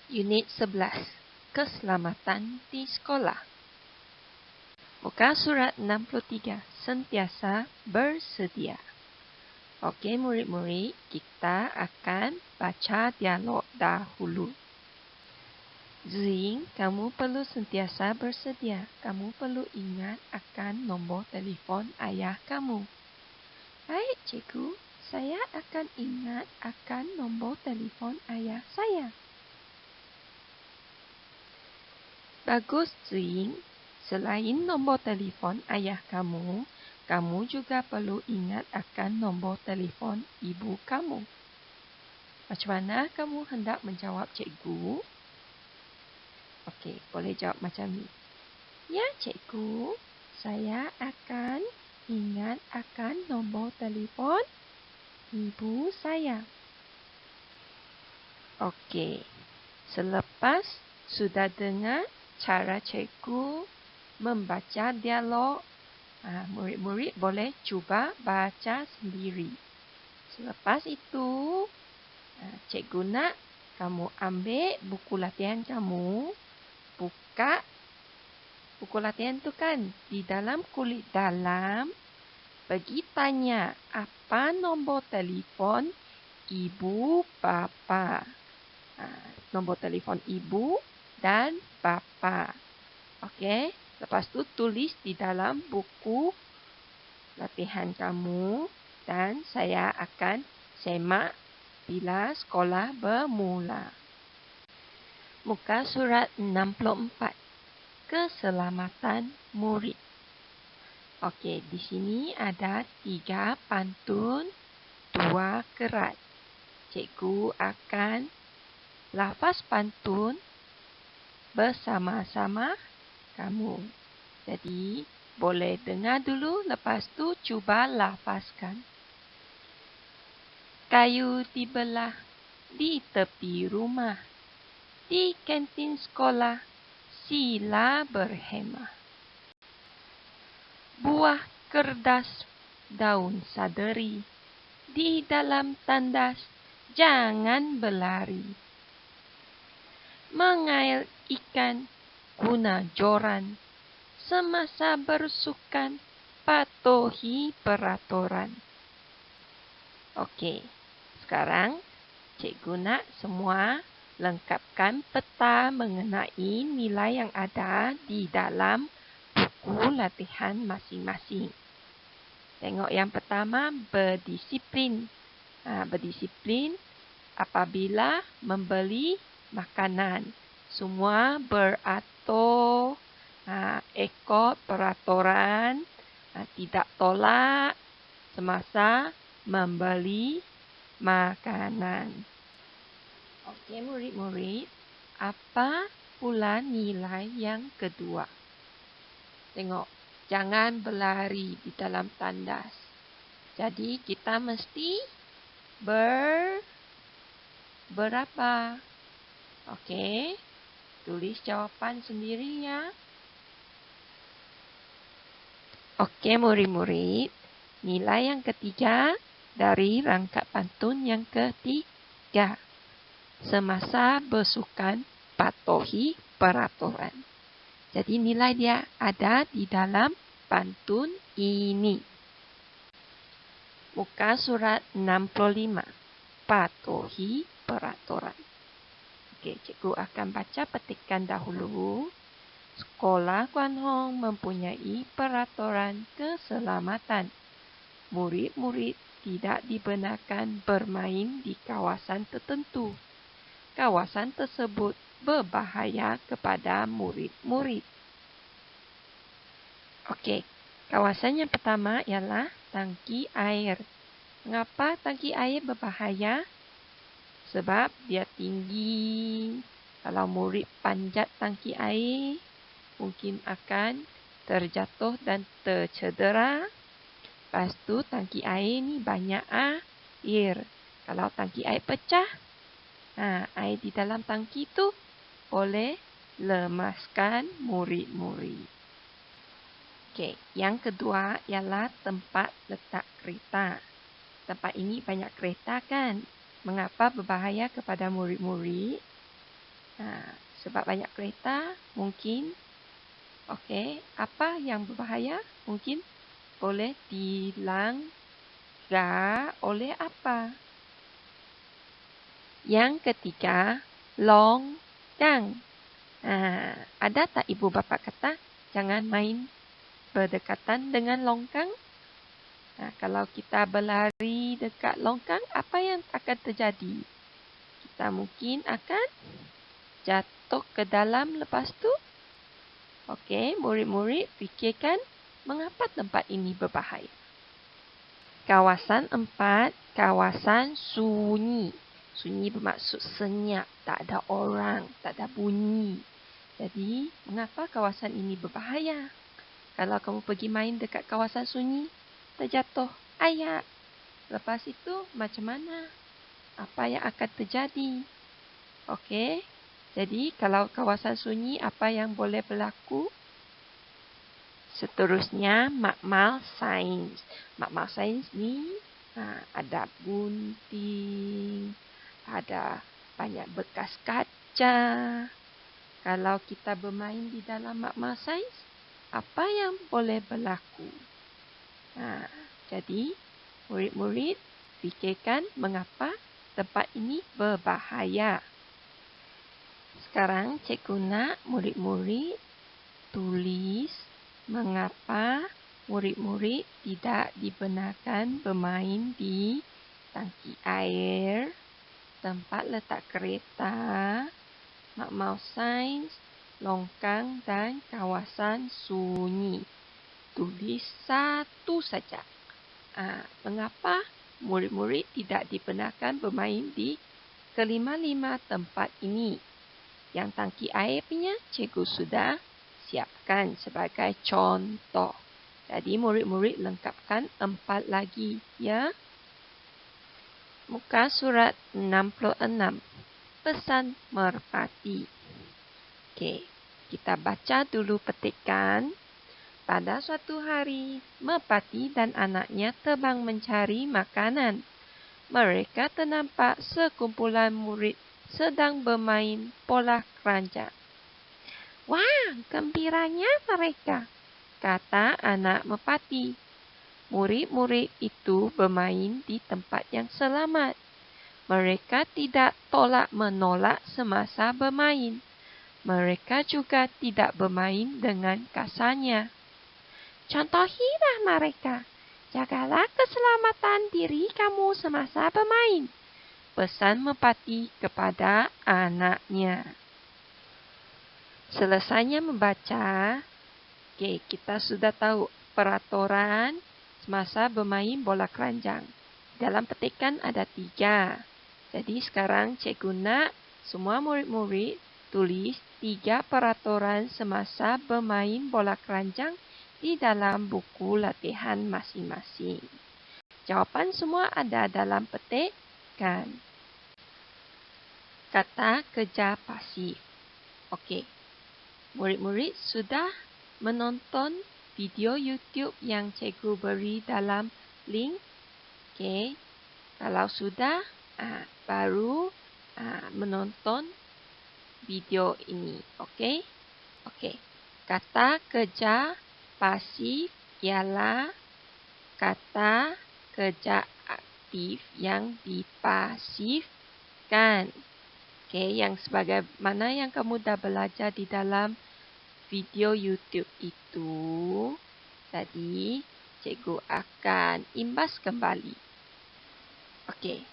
Unit 11. Keselamatan di sekolah. Muka surat 63. Sentiasa bersedia. Okey, murid-murid, kita akan baca dialog dahulu. Ziying, kamu perlu sentiasa bersedia. Kamu perlu ingat akan nombor telefon ayah kamu. Baik, cikgu. Saya akan ingat akan nombor telefon ayah saya. Bagus, Ziying. Selain nombor telefon ayah kamu, kamu juga perlu ingat akan nombor telefon ibu kamu. Macam mana kamu hendak menjawab cikgu? Okey, boleh jawab macam ni. Ya, cikgu. Saya akan ingat akan nombor telefon ibu saya. Okey. Selepas sudah dengar cara cikgu membaca dialog, murid-murid boleh cuba baca sendiri. Selepas itu, cikgu nak kamu ambil buku latihan kamu, buka buku latihan tu kan di dalam kulit dalam, pergi tanya apa nombor telefon ibu bapa. Nombor telefon ibu dan bapa. Okey, lepas tu tulis di dalam buku latihan kamu dan saya akan semak bila sekolah bermula. Muka surat 64. Keselamatan murid. Okey, di sini ada 3 pantun, 2 kerat. Cikgu akan lafaz pantun bersama-sama kamu. Jadi, boleh dengar dulu, lepas tu cuba lafazkan. Kayu dibelah di tepi rumah. Di kantin sekolah, sila berhemah. Buah kerdas, daun saderi. Di dalam tandas, jangan berlari. Mengail ikan, guna joran. Semasa bersukan, patuhi peraturan. Okey, sekarang cikgu nak semua lengkapkan peta mengenai nilai yang ada di dalam buku latihan masing-masing. Tengok yang pertama, berdisiplin. Berdisiplin apabila membeli makanan. Semua beratur, ikut peraturan, tidak tolak semasa membeli makanan. Okey, murid-murid, apa pula nilai yang kedua? Tengok, jangan berlari di dalam tandas. Jadi, kita mesti berapa? Okey, tulis jawapan sendiri ya. Okey, murid-murid, nilai yang ketiga dari rangkap pantun yang ketiga. Semasa bersukan, patuhi peraturan. Jadi nilai dia ada di dalam pantun ini. Muka surat 65. Patuhi peraturan. Okey, cikgu akan baca petikan dahulu. Sekolah Kuan Hong mempunyai peraturan keselamatan. Murid-murid tidak dibenarkan bermain di kawasan tertentu. Kawasan tersebut berbahaya kepada murid-murid. Okey, kawasan yang pertama ialah tangki air. Mengapa tangki air berbahaya? Sebab dia tinggi. Kalau murid panjat tangki air, mungkin akan terjatuh dan tercedera. Lepas tu tangki air ni banyak air. Kalau tangki air pecah, air di dalam tangki tu boleh lemaskan murid-murid. Okey, yang kedua ialah tempat letak kereta. Tempat ini banyak kereta kan? Mengapa berbahaya kepada murid-murid? Sebab banyak kereta, mungkin. Okey, apa yang berbahaya? Mungkin boleh dilanggar oleh apa? Yang ketiga, longgang. Ada tak ibu bapa kata jangan main berdekatan dengan longgang? Kalau kita berlari dekat longgang, apa yang akan terjadi? Kita mungkin akan jatuh ke dalam lepas tu. Okey, murid-murid fikirkan mengapa tempat ini berbahaya. Kawasan 4, kawasan sunyi. Sunyi bermaksud senyap, tak ada orang, tak ada bunyi. Jadi, mengapa kawasan ini berbahaya? Kalau kamu pergi main dekat kawasan sunyi, terjatuh air. Lepas itu, macam mana? Apa yang akan terjadi? Okey, jadi kalau kawasan sunyi, apa yang boleh berlaku? Seterusnya, makmal sains. Makmal sains ni ada gunting, ada banyak bekas kaca. Kalau kita bermain di dalam makmal sains, apa yang boleh berlaku? Jadi, murid-murid fikirkan mengapa tempat ini berbahaya. Sekarang, cikgu nak murid-murid tulis mengapa murid-murid tidak dibenarkan bermain di tangki air, tempat letak kereta, makmal sains, longkang dan kawasan sunyi. Tulis satu saja. Mengapa murid-murid tidak dibenarkan bermain di kelima-lima tempat ini? Yang tangki air punya cikgu sudah siapkan sebagai contoh. Jadi murid-murid lengkapkan 4 lagi, ya. Muka surat 66. Pesan merpati. Okey, kita baca dulu petikan. Pada suatu hari, merpati dan anaknya terbang mencari makanan. Mereka ternampak sekumpulan murid sedang bermain bola keranjang. Wah, gembiranya mereka, kata anak merpati. Murid-murid itu bermain di tempat yang selamat. Mereka tidak tolak-menolak semasa bermain. Mereka juga tidak bermain dengan kasarnya. Contohilah mereka. Jagalah keselamatan diri kamu semasa bermain, pesan merpati kepada anaknya. Selesainya membaca, kita sudah tahu peraturan semasa bermain bola keranjang. Dalam petikan ada 3. Jadi sekarang cikgu nak semua murid-murid tulis 3 peraturan semasa bermain bola keranjang di dalam buku latihan masing-masing. Jawapan semua ada dalam petikan. Kata kerja pasif. Okey. Murid-murid sudah menonton video YouTube yang cikgu beri dalam link. Okey. Kalau sudah, baru menonton video ini. Okey. Okey. Kata kerja pasif ialah kata kerja aktif yang dipasifkan. Okey, yang sebagaimana yang kamu dah belajar di dalam video YouTube itu, tadi cikgu akan imbas kembali. Okey,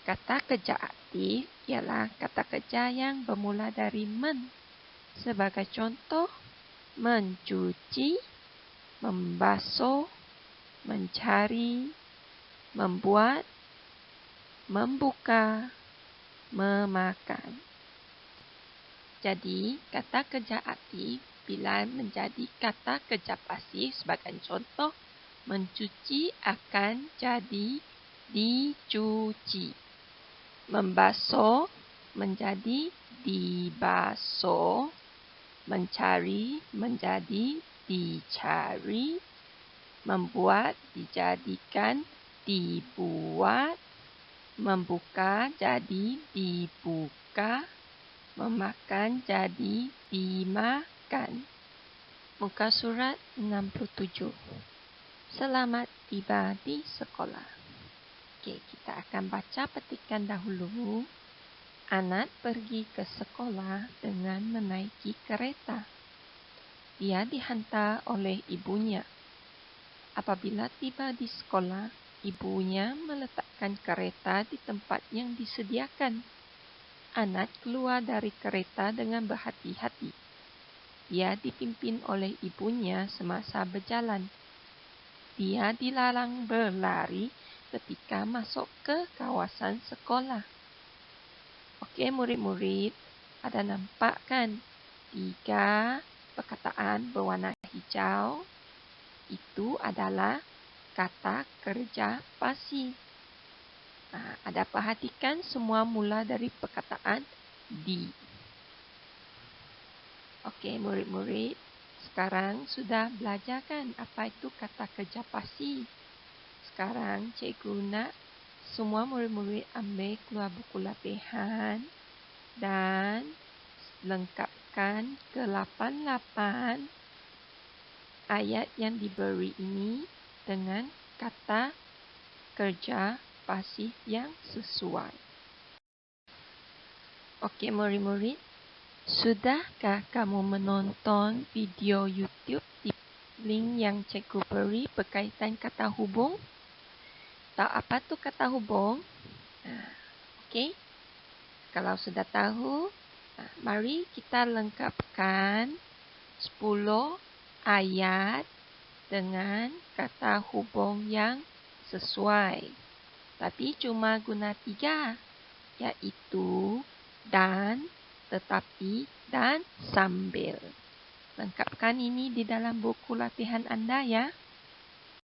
kata kerja aktif ialah kata kerja yang bermula dari men. Sebagai contoh, mencuci, membasuh, mencari, membuat, membuka, memakan. Jadi, kata kerja aktif bila menjadi kata kerja pasif sebagai contoh, mencuci akan jadi dicuci. Membasuh menjadi dibasuh. Mencari menjadi dicari. Membuat dijadikan dibuat. Membuka jadi dibuka. Memakan jadi dimakan. Muka surat 67. Selamat tiba di sekolah. Okey, kita akan baca petikan dahulu. Anat pergi ke sekolah dengan menaiki kereta. Dia dihantar oleh ibunya. Apabila tiba di sekolah, ibunya meletakkan kereta di tempat yang disediakan. Anat keluar dari kereta dengan berhati-hati. Dia dipimpin oleh ibunya semasa berjalan. Dia dilarang berlari ketika masuk ke kawasan sekolah. Okey, murid-murid, ada nampak kan 3 perkataan berwarna hijau? Itu adalah kata kerja pasti. Ada perhatikan semua mula dari perkataan di. Okey, murid-murid, sekarang sudah belajar kan apa itu kata kerja pasti? Sekarang cikgu nak semua murid-murid ambil keluar buku latihan dan lengkapkan ke-8 ayat yang diberi ini dengan kata kerja pasif yang sesuai. Okey, murid-murid, sudahkah kamu menonton video YouTube di link yang cikgu beri berkaitan kata hubung? Tahu apa tu kata hubung? Okey, kalau sudah tahu, mari kita lengkapkan 10 ayat dengan kata hubung yang sesuai. Tapi cuma guna 3, iaitu dan, tetapi, dan sambil. Lengkapkan ini di dalam buku latihan anda ya.